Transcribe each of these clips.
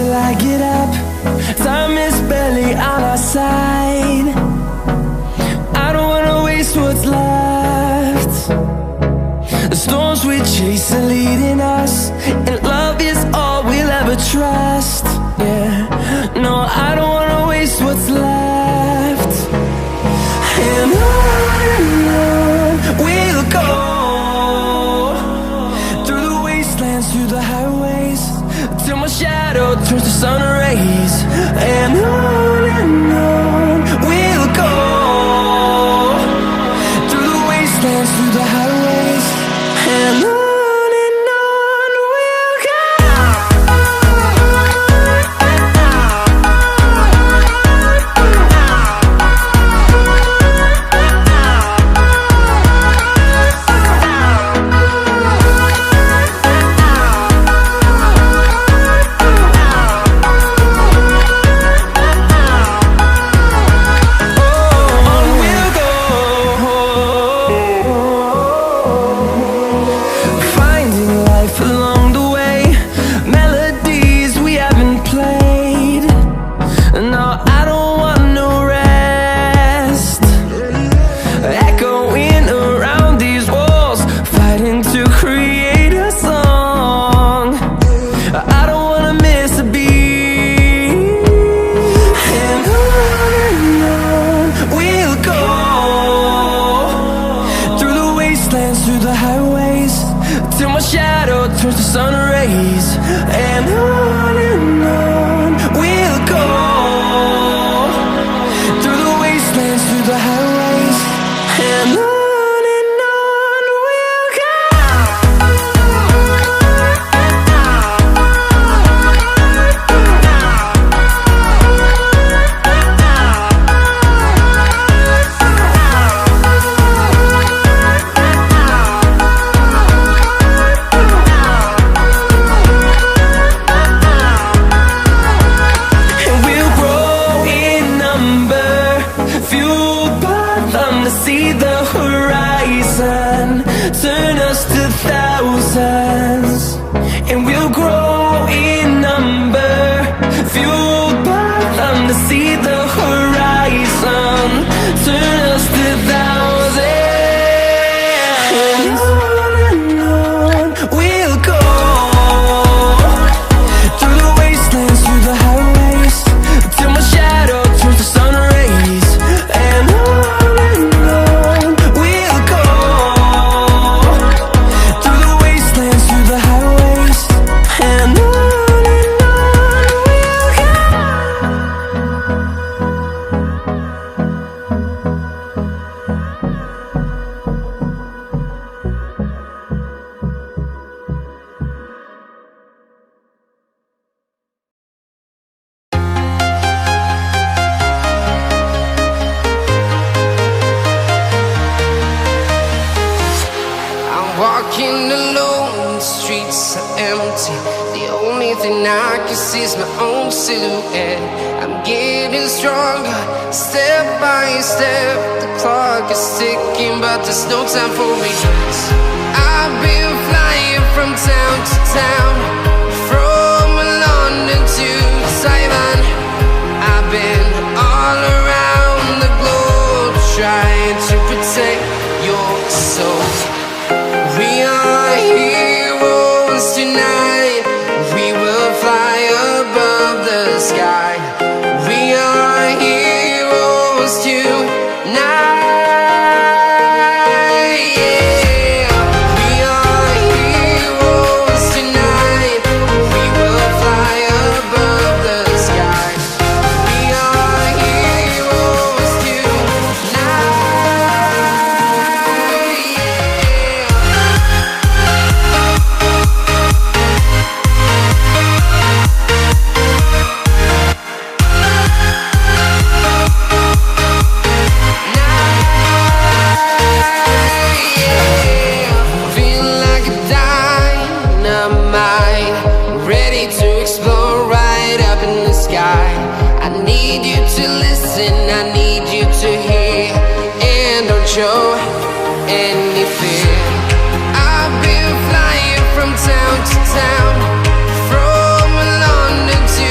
till I get up. Time is barely on our side. I don't wanna waste what's left. The storms we chase are leading us, and love is all we'll ever trust. Yeah, no, I don't wanna waste what's left. And on we'll go, through the wastelands, through the highways, till my shadow turns to sun rays. And on we'll go, through the wastelands, through the highways, and on we'll go. Through the highways, till my shadow turns to sun rays. And on we'll go, through the wastelands, through the highways, and on we'll go. See the horizon turn us to thousands, and we'll grow in number, fueled by them. To see the horizon turn us to thousands, and on we'll go, through the wastelands, through the highways, till my shadow turns to sun rays. And walking alone, the streets are empty. The only thing I can see is my own silhouette. I'm getting stronger, step by step. The clock is ticking, but there's no time for me. I've been flying from town to town, from London to Taiwan. I've been all around the globe, trying to protect your soul. We are heroes tonight. We will fly above the sky. We are heroes tonight. Yeah. We are heroes tonight. We will fly above the sky. We are heroes tonight. Show any fear. I've been flying from town to town, from London to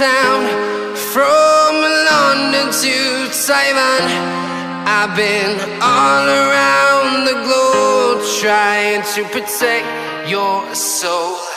town, from London to Taiwan. I've been all around the globe trying to protect your soul.